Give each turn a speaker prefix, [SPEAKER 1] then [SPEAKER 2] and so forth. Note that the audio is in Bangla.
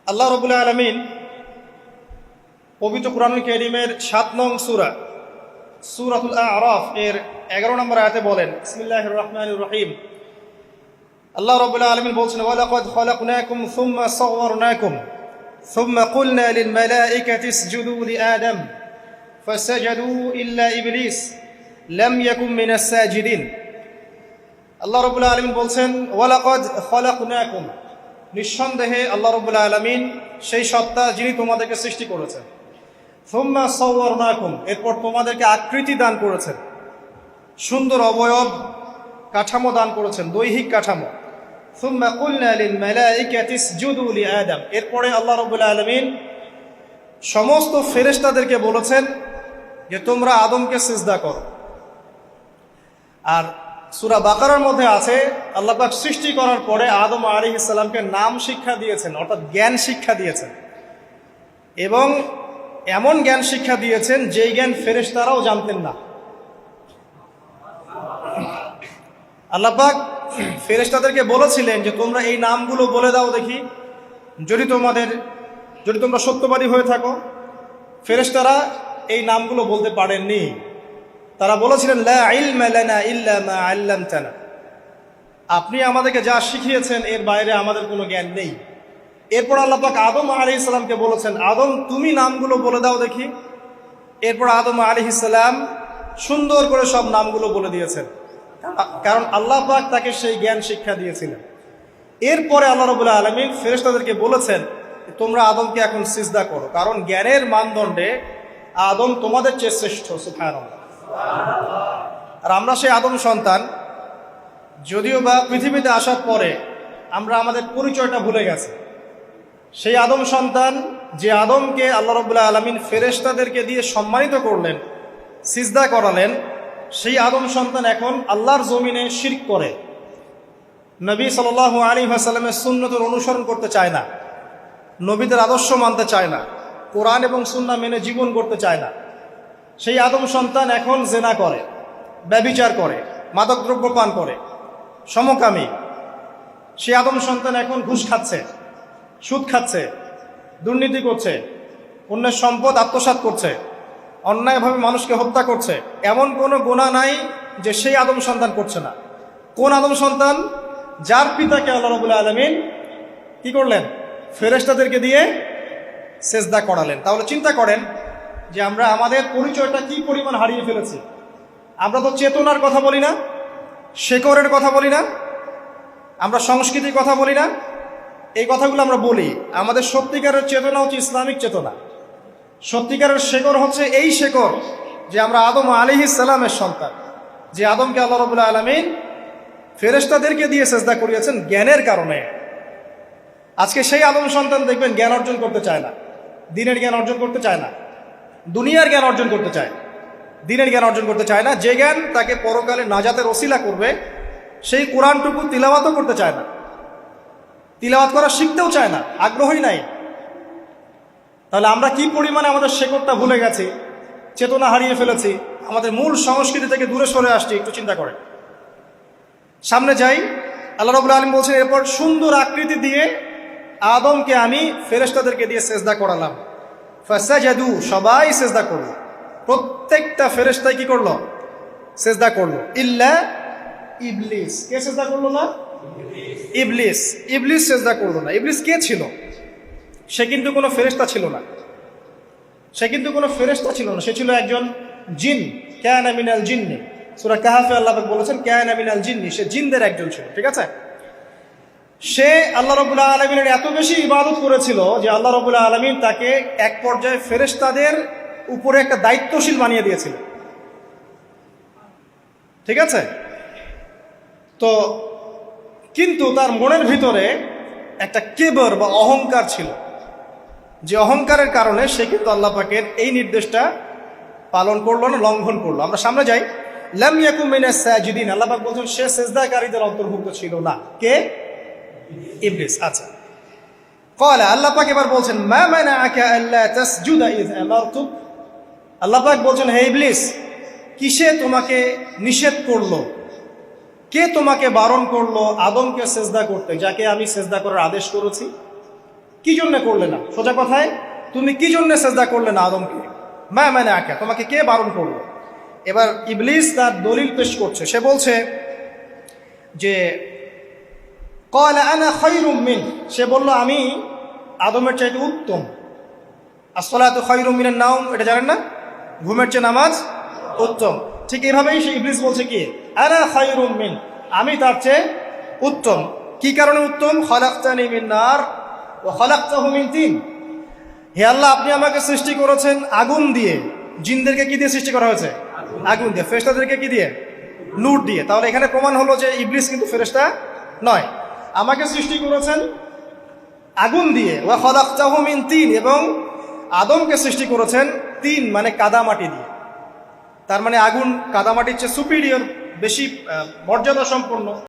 [SPEAKER 1] আল্লাহ রাব্বুল আলামিন পবিত্র কুরআনুল কারীমের ৭ নং সূরা সূরাতুল আ'রাফ এর ১১ নম্বর আয়াতে বলেন, বিসমিল্লাহির রহমানির রহিম। আল্লাহ রাব্বুল আলামিন বলছেন, ওয়ালাকাদ খালাকনাকুম সুম্মা সাওয়ারনাকুম সুম্মা কুলনা লিল মালাইকাতি ইসজুদু লিআদম ফাসাজাদু ইল্লা ইবলিস লাম ইয়াকুম মিনাস সাজিদিন। আল্লাহ রাব্বুল আলামিন বলছেন, ওয়ালাকাদ খালাকনাকুম, নিঃসন্দেহে আল্লাহ রাব্বুল আলামিন সেই সত্তা যিনি তোমাদেরকে সৃষ্টি করেছেন। সুম্মা সাওয়ারনাকুম, এরপর তোমাদেরকে আকৃতি দান করেছেন, সুন্দর অবয়ব কাঠামো দান করেছেন, দৈহিক কাঠামো। সুম্মা কুলনা লিল মালাইকাতি ইসজুদু লিআদম, এরপরে আল্লাহ রাব্বুল আলামিন সমস্ত ফেরেশতাদেরকে বলেছেন যে তোমরা আদমকে সিজদা করো। আর সূরা বাকারার মধ্যে আছে, আল্লাহ পাক সৃষ্টি করার পরে আদম আলাইহিস সালামকে নাম শিক্ষা দিয়েছেন, অর্থাৎ জ্ঞান শিক্ষা দিয়েছেন, এবং এমন জ্ঞান শিক্ষা দিয়েছেন যেই জ্ঞান ফেরেশতারাও জানতেন না। আল্লাহ পাক ফেরেশতাদেরকে বলেছিলেন যে তোমরা এই নামগুলো বলে দাও দেখি, যদি তোমরা সত্যবাদী হয়ে থাকো। ফেরেশতারা এই নামগুলো বলতে পারেননি। তারা বলেছিলেন, লা ইলমা লানা ইল্লা মা আল্লামতানা, আপনি আমাদেরকে যা শিখিয়েছেন এর বাইরে আমাদের কোনো জ্ঞান নেই। এরপর আল্লাহ পাক আদম আলাইহিস সালামকে বলেছেন, আদম তুমি নামগুলো বলে দাও দেখি। এরপর আদম আলাইহিস সালাম সুন্দর করে সব নামগুলো বলে দিয়েছেন, কারণ আল্লাহ পাক তাকে সেই জ্ঞান শিক্ষা দিয়েছিলেন। এরপরে আল্লাহ রাব্বুল আলামিন ফেরেশতাদেরকে বলেছেন, তোমরা আদমকে এখন সিজদা করো, কারণ জ্ঞানের মানদণ্ডে আদম তোমাদের চেয়ে শ্রেষ্ঠ। সুবহানাল্লাহ। আর আমরা সেই আদম সন্তান, যদিও বা পৃথিবীতে আসার পরে আমরা আমাদের পরিচয়টা ভুলে গেছি। সেই আদম সন্তান, যে আদমকে আল্লাহ রাব্বুল আলামিন ফেরেশতাদেরকে দিয়ে সম্মানিত করলেন, সিজদা করালেন, সেই আদম সন্তান এখন আল্লাহর জমিনে শিরক করে, নবী সাল্লাল্লাহু আলাইহি ওয়াসাল্লামের সুন্নতের অনুসরণ করতে চায় না, নবীদের আদর্শ মানতে চায় না, কোরআন এবং সুন্নাহ মেনে জীবন করতে চায় না। সেই আদম সন্তান এখন জেনা করে, ব্যভিচার করে, মাদকদ্রব্য পান করে, সমকামী। সেই আদম সন্তান এখন ঘুষ খাচ্ছে, সুদ খাচ্ছে, দুর্নীতি করছে, অন্যের সম্পদ আত্মসাৎ করছে, অন্যায়ভাবে মানুষকে হত্যা করছে। এমন কোনো গুনাহ নাই যে সেই আদম সন্তান করছে না। কোন আদম সন্তান? যার পিতাকে আল্লাহ রাব্বুল আলামিন কি করলেন? ফেরেশতাদেরকে দিয়ে সেজদা করালেন। তাহলে চিন্তা করেন যে আমরা আমাদের পরিচয়টা কি পরিমাণ হারিয়ে ফেলেছি। আমরা তো চেতনার কথা বলি না, শেকড়ের কথা বলি না, আমরা সংস্কৃতির কথা বলি না। এই কথাগুলো আমরা বলি। আমাদের সত্যিকারের চেতনা হচ্ছে ইসলামিক চেতনা। সত্যিকারের শেকড় হচ্ছে এই শেকড় যে আমরা আদম আলাইহিস সালামের সন্তান, যে আদমকে আল্লাহ রাব্বুল আলামিন ফেরেশতাদেরকে দিয়ে সেজদা করিয়েছেন জ্ঞানের কারণে। আজকে সেই আদম সন্তান দেখবেন জ্ঞান অর্জন করতে চায় না, দ্বীনের জ্ঞান অর্জন করতে চায় না, দুনিয়ার জ্ঞান অর্জন করতে চায়, দ্বীনের জ্ঞান অর্জন করতে চায় না। যে জ্ঞান তাকে পরকালে নাজাতের ওসিলা করবে, সেই কোরআনটুকু তিলাওয়াতও করতে চায় না, তিলাওয়াত করা শিখতেও চায় না, আগ্রহই নাই। তাহলে আমরা কি পরিমাণে আমাদের শেকড়টা ভুলে গেছি, চেতনা হারিয়ে ফেলেছি, আমাদের মূল সংস্কৃতি থেকে দূরে সরে আসছি। একটু চিন্তা করেন। সামনে যাই। আল্লাহ রাব্বুল আলামিন বলছেন, এরপর সুন্দর আকৃতি দিয়ে আদমকে আমি ফেরেশতাদেরকে দিয়ে সেজদা করালাম। ফাসাজাদু, সবাই সেজদা করলো, প্রত্যেকটা ফেরেশতাই কি করলো? সেজদা করলো। ইল্লা ইবলিস, কে সেজদা করলো না? ইবলিস। ইবলিস সেজদা করলো না। ইবলিস কে ছিল? সে কিন্তু কোনো ফেরেশতা ছিল না। সে ছিল একজন জিন। কানা মিনাল জিন্নি, সূরা কাহফে আল্লাহ পাক বলেছেন কানা মিনাল জিন্নি, সে জিনদের একজন ছিল। ঠিক আছে? সে আল্লাহ রাব্বুল আলামিনের এত বেশি ইবাদত করেছিল যে আল্লাহ রাব্বুল আলামিন তাকে এক পর্যায়ে ফেরেশতাদের উপরে একটা দায়িত্বশীল বানিয়ে দিয়েছিল। ঠিক আছে? তো কিন্তু তার মনের ভিতরে একটা কিবর বা অহংকার ছিল, যে অহংকারের কারণে সে কিন্তু আল্লাহ পাকের এই নির্দেশটা পালন করলো না, লঙ্ঘন করলো। আমরা সামনে যাই। লাম ইয়াকুম মিনাস সাজিদিন, আল্লাহ পাক বলছেন সে সিজদাকারীদের অন্তর্ভুক্ত ছিল না। কে? ইবলিস। আচ্ছা, ক্বালা, আল্লাহ পাক এবার বলছেন, মা মানাআকা আল্লা তাসজুদা ইয আমারতুক, আল্লাহ পাক বলছেন, হে ইবলিস, কিসে তোমাকে নিষেধ করলো, কে তোমাকে বারণ করলো আদমকে সিজদা করতে, যাকে আমি সিজদা করার আদেশ করেছি? কি জন্য করলে না? সোজা কথায়, তুমি কি জন্য সেজদা করলে না আদমকে? মা মানে আঁকা, তোমাকে কে বারণ করলো? এবার ইবলিস তার দলিল পেশ করছে। সে বলছে যে ক্বালা আনা খায়রুম মিন, সে বলল আমি আদমের চাইতে উত্তম। আসসালাতু খায়রুম মিনান নাওম, এটা জানেন না? ঘুমের চেয়ে নামাজ উত্তম। ঠিক এইভাবেই সে ইবলিস বলছে কি আনা খায়রুম মিন, আমি তার চেয়ে উত্তম। কি কারণে উত্তম? খালাকতানি মিন নার ওয়া খালাকতাহু মিন তিন। হে আল্লাহ, আপনি আমাকে সৃষ্টি করেছেন আগুন দিয়ে, জিনদেরকে কি দিয়ে সৃষ্টি করা হয়েছে? আগুন দিয়ে। ফেরেশতাদেরকে কি দিয়ে? নূর দিয়ে। তাহলে এখানে প্রমাণ হলো যে ইবলিস কিন্তু ফেরেশতা নয়। আমাকে সৃষ্টি করেছেন আগুন দিয়ে, ওয়া খালাকতাহু মিন তিন, এবং আদমকে সৃষ্টি করেছেন তিন মানে কাদামাটি দিয়ে। তার মানে আগুন কাদামাটির চেয়ে সুপিরিয়র, বেশি মর্যাদা সম্পন্ন।